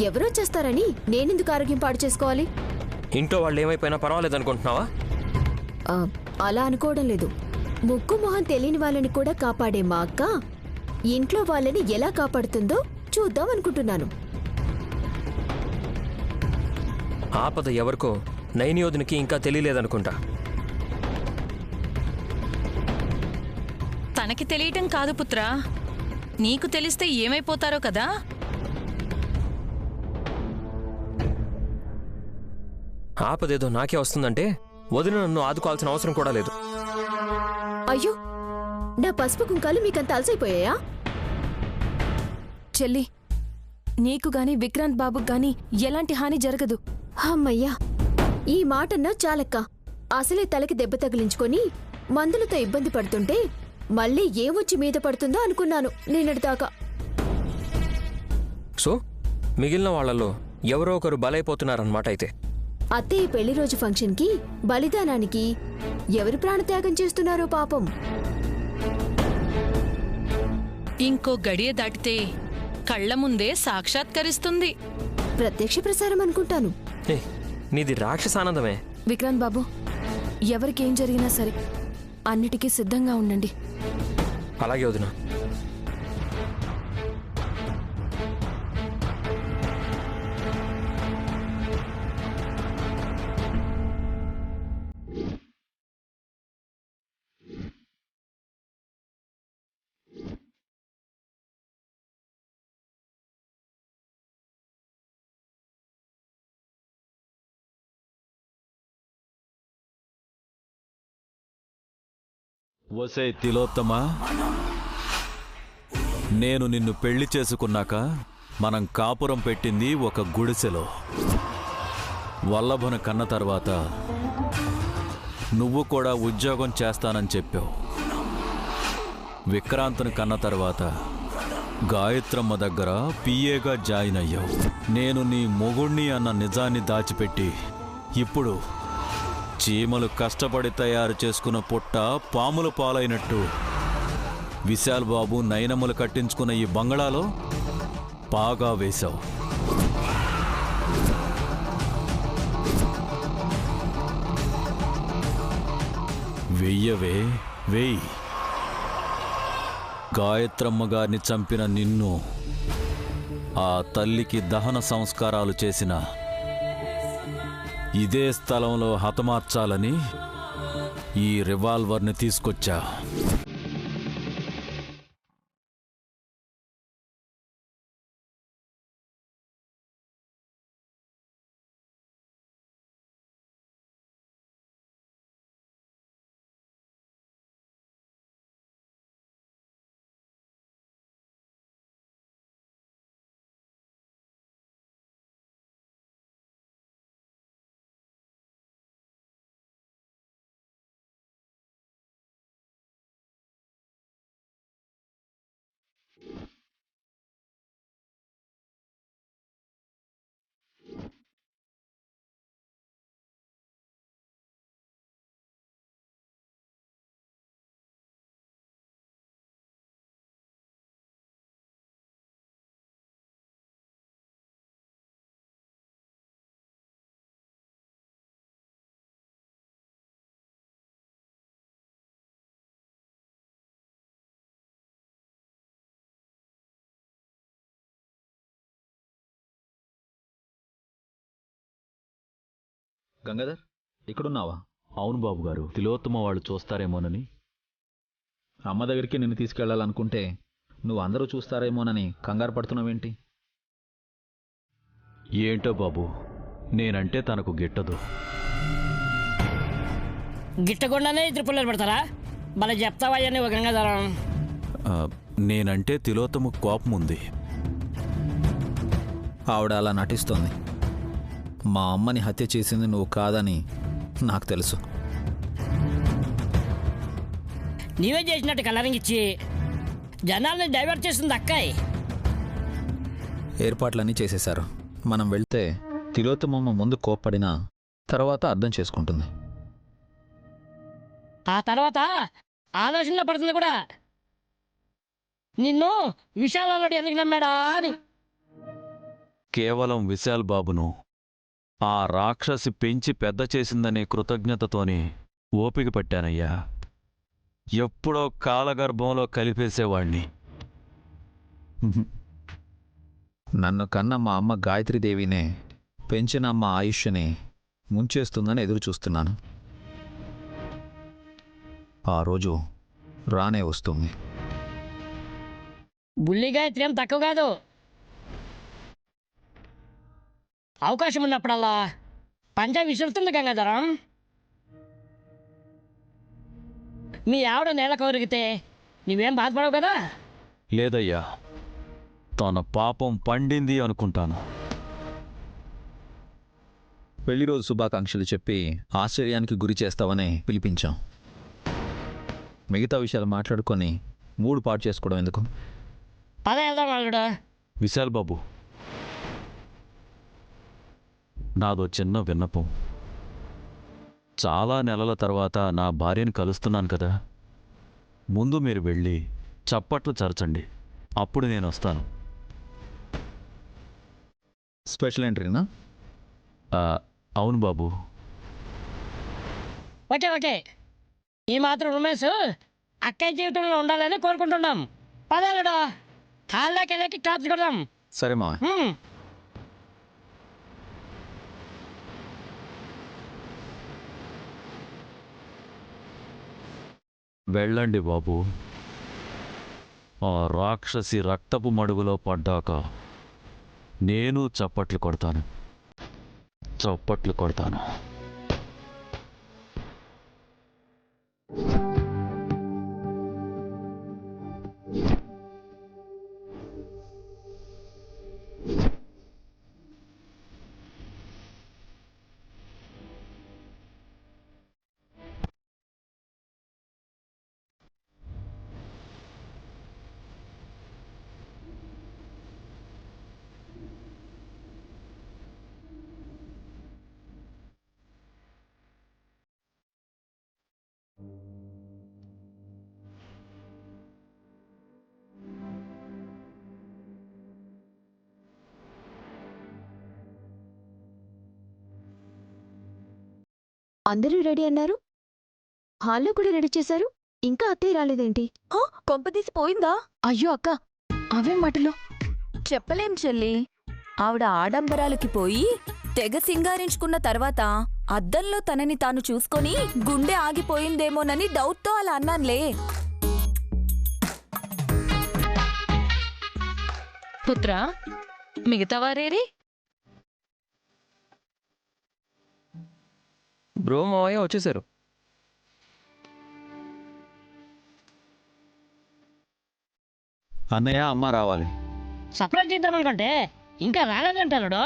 ఎవరో చేస్తారని నేనెందుకు ఆరోగ్యం పాడు చేసుకోవాలి? ఇంట్లో వాళ్ళు ఏమైపోయినా పర్వాలేదు అనుకుంటున్నావా? అలా అనుకోవడం లేదు. ముక్కు మొహం తెలియని వాళ్ళని కూడా కాపాడే మా అక్క ఇంట్లో వాళ్ళని ఎలా కాపాడుతుందో చూద్దాం అనుకుంటున్నాను. ఆపద ఎవరికో నైనియోధునికి ఇంకా తెలియలేదనుకుంటా. తనకి తెలియటం కాదు పుత్రా, నీకు తెలిస్తే ఏమైపోతారో కదా. ఆపదేదో నాకే వస్తుందంటే వదిన నన్ను ఆదుకోవాల్సిన అవసరం కూడా లేదు. అయ్యో, నా పసుపు కుంకాలు మీకంత అలసైపోయాయా? చెల్లి, నీకు గాని విక్రాంత్ బాబుకు గాని ఎలాంటి హాని జరగదు. అమ్మయ్యా, ఈ మాటన్నా చాలక్క. అసలే తలకి దెబ్బ తగిలించుకొని మందులతో ఇబ్బంది పడుతుంటే మళ్ళీ ఏమొచ్చి మీద పడుతుందో అనుకున్నాను నిన్నటిదాకా. సో మిగిలిన వాళ్లలో ఎవరో ఒకరు బలైపోతున్నారన్నమాట. అయితే అత్తయ్య పెళ్లి రోజు ఫంక్షన్కి బలిదానానికి ఎవరు ప్రాణత్యాగం చేస్తున్నారో పాపం. ఇంకో గడియ దాటితే కళ్ల ముందే సాక్షాత్కరిస్తుంది. ప్రత్యక్ష ప్రసారం అనుకుంటాను. నీది రాక్షసానందమే. విక్రాంత్ బాబు, ఎవరికేం జరిగినా సరే అన్నిటికీ సిద్ధంగా ఉండండి. అలాగే వదినా. వసే తిలోత్తమా, నేను నిన్ను పెళ్లి చేసుకున్నాక మనం కాపురం పెట్టింది ఒక గుడిసెలో. వల్లభను కన్న తర్వాత నువ్వు కూడా ఉద్యోగం చేస్తానని చెప్పావు. విక్రాంత్ను కన్న తర్వాత గాయత్రమ్మ దగ్గర పిఏగా జాయిన్ అయ్యావు. నేను నీ మొగుణ్ణి అన్న నిజాన్ని దాచిపెట్టి ఇప్పుడు చీమలు కష్టపడి తయారు చేసుకున్న పుట్ట పాములు పాలైనట్టు విశాల్ బాబు నయనములు కట్టించుకున్న ఈ బంగళాలో పాగా వేశావు. వెయ్యవే వెయ్యి. గాయత్రమ్మ గారిని చంపిన నిన్ను, ఆ తల్లికి దహన సంస్కారాలు చేసిన ఇదే స్థలంలో హతమార్చాలని ఈ రివాల్వర్ని తీసుకొచ్చా. గంగాధర్, ఇక్కడున్నావా? అవును బాబు గారు, తిలోత్తమ వాళ్ళు చూస్తారేమోనని. అమ్మ దగ్గరికి నిన్ను తీసుకెళ్లాలనుకుంటే నువ్వు అందరూ చూస్తారేమోనని కంగారు పడుతున్నావేంటి? ఏంటో బాబు, నేనంటే తనకు గిట్టదు. గిట్టకుండానే ఇద్దరు పిల్లలు పెడతారా? మళ్ళీ చెప్తావా నువ్వు గంగాధరం? నేనంటే తిలోత్తమ కోపం ఉంది. ఆవిడ అలా నటిస్తోంది. మా అమ్మని హత్య చేసింది నువ్వు కాదని నాకు తెలుసు. నీవే చేసినట్టు కలరింగ్ ఇచ్చి జనాల్ని డైవర్ట్ చేస్తుంది అక్కాయ్. ఏర్పాట్లన్నీ చేసేశారు. మనం వెళ్తే తిలోత్తమమ్మ ముందు కోప్పడినా తర్వాత అర్థం చేసుకుంటుంది. ఆ తర్వాత ఆలోచనలో పడుతుంది కూడా, నిన్ను విశాలంలో ఎందుకు నమ్మాడా అని. కేవలం విశాల్ బాబును ఆ రాక్షసి పెంచి పెద్ద చేసిందనే కృతజ్ఞతతోనే ఓపిక పట్టానయ్యా. ఎప్పుడో కాలగర్భంలో కలిపేసేవాణ్ణి. నన్ను కన్న మా అమ్మ గాయత్రీదేవినే పెంచిన మా ఆయుష్ని ముంచేస్తుందని ఎదురు చూస్తున్నాను. ఆ రోజు రానే వస్తుంది. బుల్లి గాయత్రి ఏం తక్కువ కాదు. అవకాశం ఉన్నప్పుడల్లా పంజా విసురుతుంది గంగాధరం. మీ ఆవిడ నేల కొరిగితే నువ్వేం బాధపడవు కదా? లేదయ్యా, తన పాపం పండింది అనుకుంటాను. పెళ్లి రోజు శుభాకాంక్షలు చెప్పి ఆశ్చర్యానికి గురి చేస్తావని పిలిపించాం. మిగతా విషయాలు మాట్లాడుకొని మూడు పాటు చేసుకోవడం ఎందుకు? పద వెళ్దాం అల్లుడు. విశాల్ బాబు, నాదో చిన్న విన్నపం. చాలా నెలల తర్వాత నా భార్యను కలుస్తున్నాను కదా, ముందు మీరు వెళ్ళి చప్పట్లు చరచండి, అప్పుడు నేను వస్తాను. స్పెషల్ ఎంట్రీనా? అవును బాబు. ఓకే ఓకే, ఈ మాత్రం రొమాన్స్ అక్కయ్య జీవితంలో ఉండాలని కోరుకుంటున్నాం. పద అల్లుడు, హాల్లోకి వెళ్ళి క్లాప్స్ కొడదాం. సరే మావయ్య. వెళ్ళండి బాబు. ఆ రాక్షసి రక్తపు మడుగులో పడ్డాక నేను చప్పట్లు కొడతాను. అందరూ రెడీ అన్నారు, హాల్లో కూడా రెడీ చేశారు, ఇంకా అత్తయ్య రాలేదేంటి? కొంపదీసి పోయిందా? అయ్యో అక్క, అవే మాటలు చెప్పలేం చెల్లి. ఆవిడ ఆడంబరాలకి పోయి తెగ సింగారించుకున్న తర్వాత అద్దంలో తనని తాను చూసుకొని గుండె ఆగిపోయిందేమోనని డౌట్తో అలా అన్నాన్లే. పుత్రా, మిగతా వారేరి? బ్రో, మావయ్య వచ్చేసారు. అన్నయ్య అమ్మ రావాలి. సర్ప్రైజ్ చేద్దాం అనుకుంటే ఇంకా రాలేదంటాడు.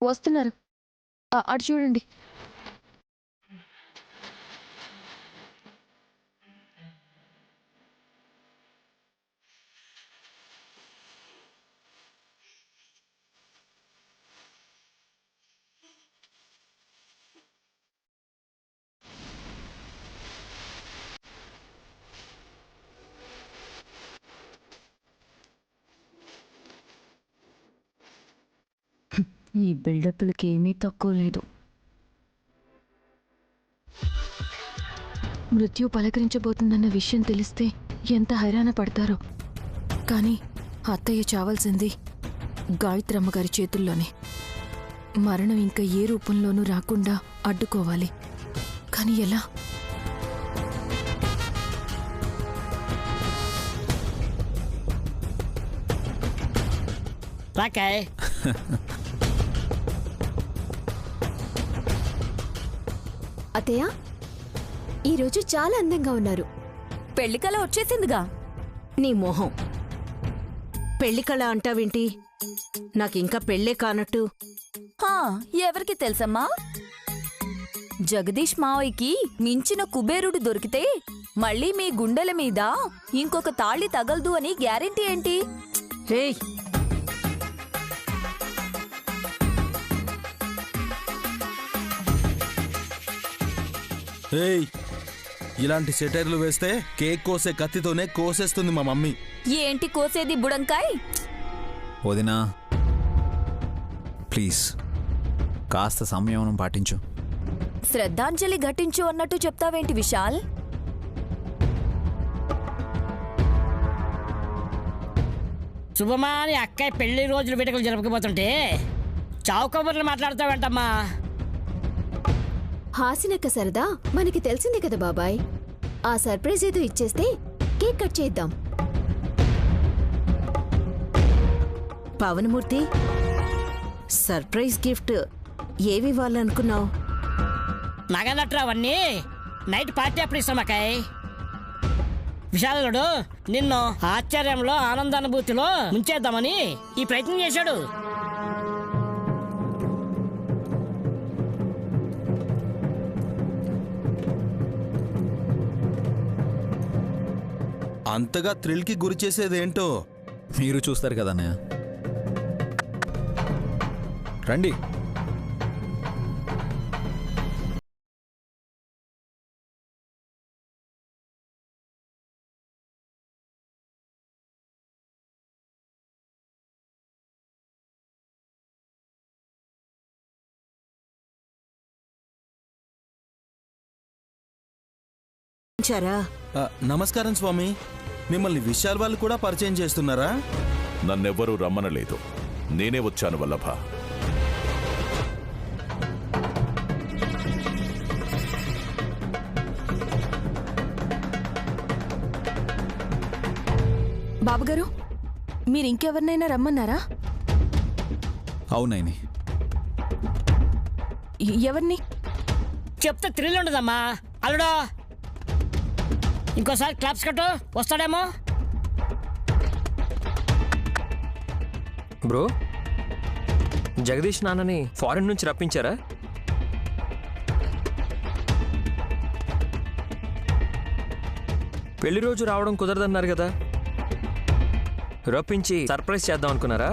వస్తున్నారు, అటు చూడండి. ఈ బిల్డప్లకి ఏమీ తక్కువ లేదు. మృత్యు పలకరించబోతుందన్న విషయం తెలిస్తే ఎంత హైరాణ పడతారో. కానీ అత్తయ్య చావాల్సింది గాయత్రమ్మ గారి చేతుల్లోనే. మరణం ఇంకా ఏ రూపంలోనూ రాకుండా అడ్డుకోవాలి. కానీ ఎలా? రాకాయ్, అత్తయ్య, ఈరోజు చాలా అందంగా ఉన్నారు. పెళ్లికల వచ్చేసిందిగా. నీ మొహం పెళ్లికళ అంటావేంటి? నాకింకా పెళ్ళే కానట్టు. ఎవరికి తెలుసమ్మా? జగదీష్ మావయ్యకి మించిన కుబేరుడు దొరికితే మళ్ళీ మీ గుండెల మీద ఇంకొక తాళి తగలదు అని గ్యారెంటీ ఏంటి? హేయ్, ఏయ్, ఇలాంటి సెటైర్లు వేస్తే కేక్ కోసే కత్తితోనే కోసేస్తుంది మా మమ్మీ. ఏంటి కోసేది బుడంకాయ్? వదినా ప్లీజ్ కాస్త సంయమనం పాటించు. శ్రద్ధాంజలి ఘటించు అన్నట్టు చెప్తావేంటి విశాల్? శుభమా అని అక్కయ్య పెళ్లి రోజులు వేడుకలు జరపకపోతుంటే చావు కబుర్లు మాట్లాడతావేంటమ్మా? హాసినక్క సరదా మనకి తెలిసిందే కదా బాబాయ్. ఆ సర్ప్రైజ్ ఏదో ఇచ్చేస్తే కేక్ కట్ చేద్దాం. Pavana Murthy, surprise gift ఏవివ్వాలనుకున్నావు? నగనట్రా అవన్నీ నైట్ పార్టీ అప్పుడు ఇస్తాం అక్కయ్. విశాలుడు నిన్ను ఆశ్చర్యంలో ఆనందానుభూతిలో ముంచేద్దామని ఈ ప్రయత్నం చేశాడు. అంతగా థ్రిల్కి గురి చేసేదేంటో మీరు చూస్తారు కదా అన్నయ్య. రండి. చారా నమస్కారం స్వామి. మిమ్మల్ని విశాల్ వాళ్ళు కూడా పరిచయం చేస్తున్నారా? నన్నెవ్వరూ రమ్మనలేదు, నేనే వచ్చాను వల్లభ. బాబుగారు, మీరింకెవరినైనా రమ్మన్నారా? అవునైని. ఎవరిని? చెప్తే థ్రిల్ ఉండదమ్మా. అల్లుడా ఇంకోసారి క్లాప్స్ కట్టు, వస్తాడేమో. బ్రో, జగదీష్ నాన్నని ఫారెన్ నుంచి రప్పించారా? పెళ్లి రోజు రావడం కుదరదన్నారు కదా, రప్పించి సర్ప్రైజ్ చేద్దాం అనుకున్నారా?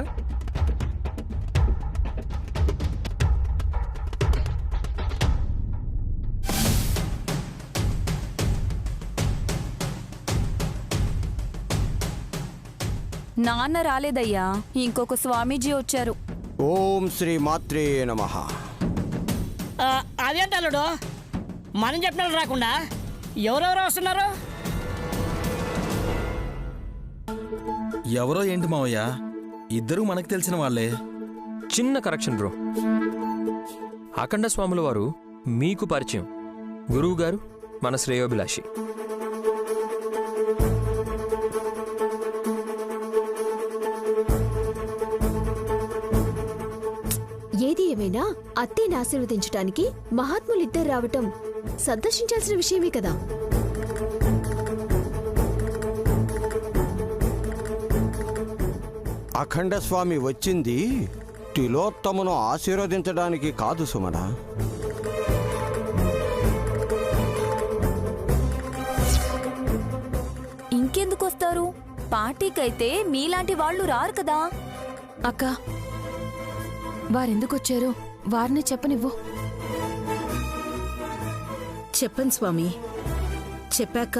నాన్న రాలేదయ్యా, ఇంకొక స్వామీజీ వచ్చారు. ఓం శ్రీ మాత్రే నమః. అదేంటి అల్లుడు, మనం చెప్పిన రాకుండా ఎవరెవరో వస్తున్నారు? ఎవరో ఏంటి మావయ్య, ఇద్దరూ మనకు తెలిసిన వాళ్ళే. చిన్న కరెక్షన్ బ్రో, అఖండ స్వాముల వారు మీకు పరిచయం, గురువు గారు మన శ్రేయోభిలాషి. ఏది ఏమైనా అత్తేని ఆశీర్వదించడానికి మహాత్ములిద్దరు రావటం సంతోషించాల్సిన విషయమే కదా. అఖండ స్వామి వచ్చింది తిలోత్తమను ఆశీర్వదించడానికి కాదు సుమన. ఇంకెందుకొస్తారు? పార్టీకైతే మీలాంటి వాళ్ళు రారు కదా. అక్క, వారెందుకొచ్చారో వారిని చెప్పనివ్వు. చెప్పండి స్వామి, చెప్పాక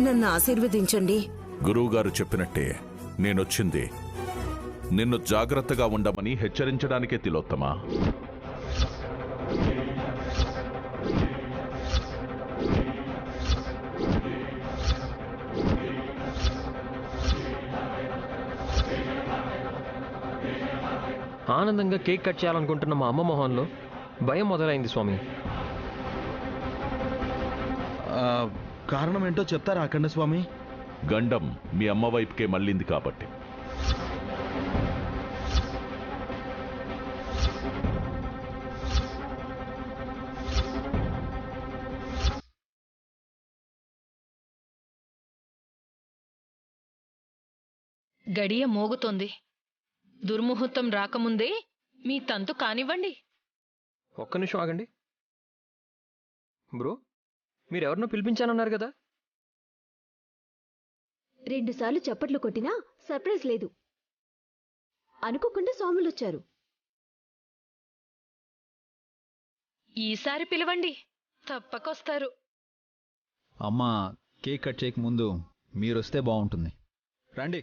నన్ను ఆశీర్వదించండి. గురువుగారు చెప్పినట్టే నేనొచ్చింది నిన్ను జాగ్రత్తగా ఉండమని హెచ్చరించడానికే తిలోత్తమా. ఆనందంగా కేక్ కట్ చేయాలనుకుంటున్న మా అమ్మ మొహంలో భయం మొదలైంది స్వామి. కారణం ఏంటో చెప్తారా అఖండ స్వామి? గండం మీ అమ్మ వైపుకే మళ్ళింది కాబట్టి. గడియ మోగుతోంది. దుర్ముహూర్తం రాకముందే మీ తంతు కానివ్వండి. ఒక్క నిమిషం ఆగండి బ్రో, మీరెవరినో పిలిపించానన్నారు కదా? 2 సార్లు చప్పట్లు కొట్టినా సర్ప్రైజ్ లేదు. అనుకోకుండా స్వాములొచ్చారు. ఈసారి పిలవండి, తప్పకొస్తారు. అమ్మ కేక్ కట్ చేయక ముందు మీరు వస్తే బాగుంటుంది. రండి.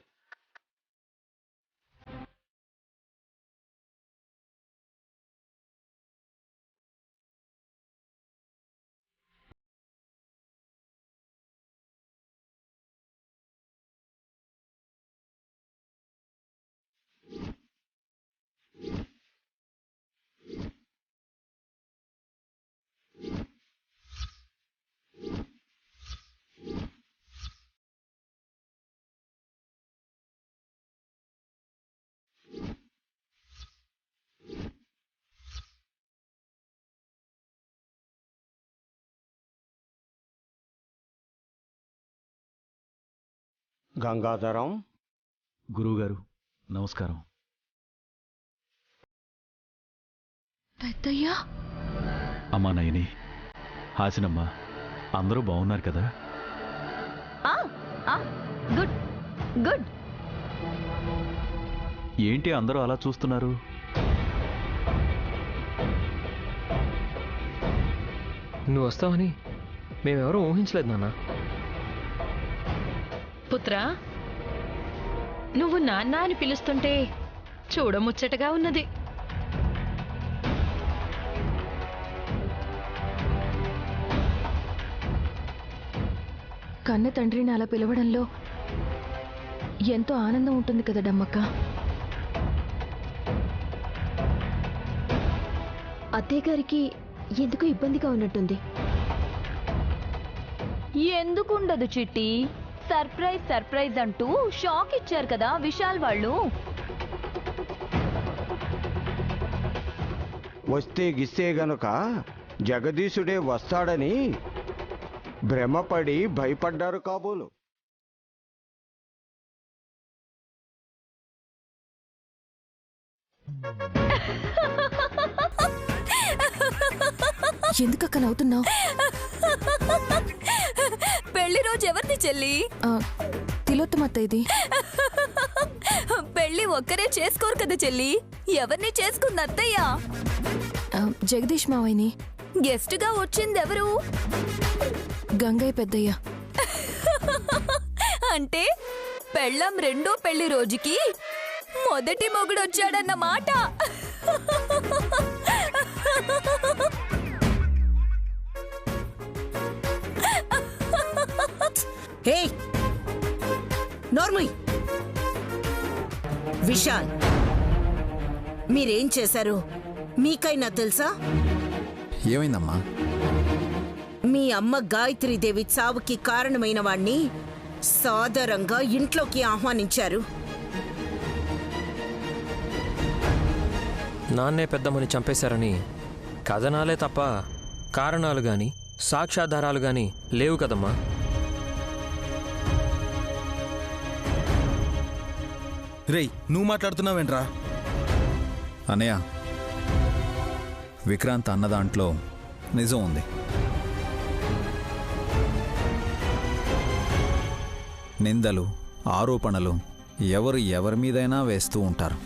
గంగాధరం, గురువుగారు నమస్కారం. పెద్దయ్యా, అమ్మా నయని, హాసినమ్మ అందరూ బాగున్నారు కదా? Good good. ఏంటి అందరూ అలా చూస్తున్నారు? నువ్వు వస్తావని మేమెవరూ ఊహించలేదు నాన్న. పుత్రా, నువ్వు నాన్న అని పిలుస్తుంటే చూడముచ్చటగా ఉన్నది. కన్న తండ్రిని అలా పిలవడంలో ఎంతో ఆనందం ఉంటుంది కదా డమ్మక్క. అత్తయ్య గారికి ఎందుకు ఇబ్బందిగా ఉన్నట్టుంది. ఎందుకుండదు చిట్టి, సర్ప్రైజ్ సర్ప్రైజ్ అంటూ షాక్ ఇచ్చారు కదా విశాల్ వాళ్ళు. వస్తే గిస్తే గనుక జగదీశుడే వస్తాడని భ్రమపడి భయపడ్డారు కాబోలు. ఎందుకక్క నవ్వుతున్నావు? పెళ్లి రోజు ఎవరిది చెల్లి? తిలోత్తమత్త. ఇది పెళ్లి ఒక్కరే చేసుకోరు కదా చెల్లి, ఎవరిని చేసుకుంది అత్తయ్య? జగదీష్ మావయ్యని. గెస్ట్ గా వచ్చింది ఎవరు? గంగయ్య పెద్దయ్య. అంటే పెళ్ళం రెండో పెళ్లి రోజుకి మొదటి మొగుడు వచ్చాడన్న మాట. హే నోర్మయ్, విశాల్ మీరేం చేశారు మీకైనా తెలుసా? ఏమైందమ్మా? మీ అమ్మ గాయత్రీదేవి చావుకి కారణమైన వాణ్ణి సాదరంగా ఇంట్లోకి ఆహ్వానించారు. నాన్నే పెద్దమ్మని చంపేశారని కథనాలే తప్ప కారణాలు గాని సాక్ష్యాధారాలు గాని లేవు కదమ్మా. రేయ్, నువ్వు మాట్లాడుతున్నావేంట్రా? అన్నయ్య, విక్రాంత్ అన్న దాంట్లో నిజం ఉంది. నిందలు ఆరోపణలు ఎవరి మీదైనా వేస్తూ ఉంటారు,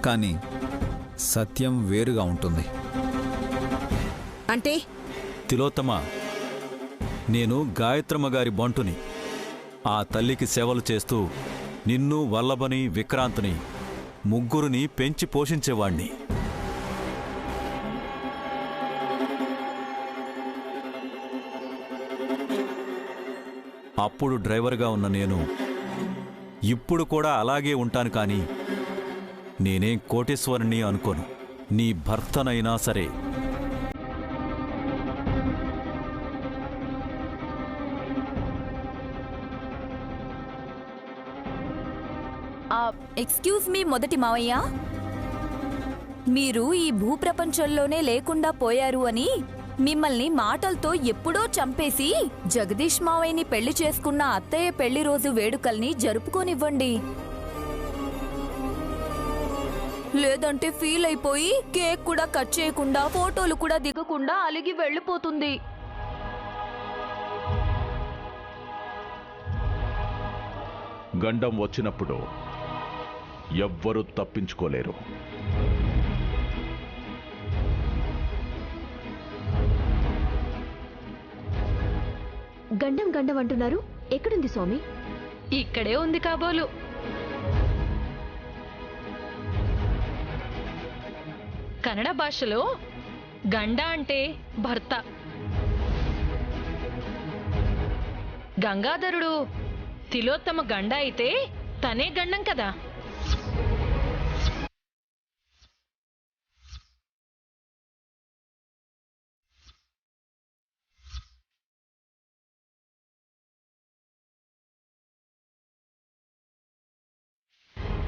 కానీ సత్యం వేరుగా ఉంటుంది. అంటే తిలోత్తమ, నేను గాయత్రమ్మ గారి బంటుని. ఆ తల్లికి సేవలు చేస్తూ నిన్ను, వల్లభని, విక్రాంత్ని ముగ్గురిని పెంచి పోషించేవాణ్ణి. అప్పుడు డ్రైవర్గా ఉన్న నేను ఇప్పుడు కూడా అలాగే ఉంటాను, కానీ నేనేం కోటేశ్వరుణ్ణి అనుకోను. నీ భర్తనైనా సరే. ఎక్స్క్యూజ్ మీ మొదటి మావయ్య, మీరు ఈ భూప్రపంచంలోనే లేకుండా పోయారు అని మిమ్మల్ని మాటలతో ఎప్పుడో చంపేసి జగదీష్ మావయ్యని పెళ్లి చేసుకున్న అత్తయ్య పెళ్లి రోజు వేడుకల్ని జరుపుకోనివ్వండి. లేదంటే ఫీల్ అయిపోయి కేక్ కూడా కట్ చేయకుండా ఫోటోలు కూడా దిగకుండా అలిగి వెళ్ళిపోతుంది. గండం వచ్చినప్పుడు ఎవ్వరూ తప్పించుకోలేరు. గండం గండం అంటున్నారు, ఎక్కడుంది స్వామి? ఇక్కడే ఉంది కాబోలు. కన్నడ భాషలో గండ అంటే భర్త. గంగాధరుడు తిలోత్తమ గండ అయితే తనే గండం కదా.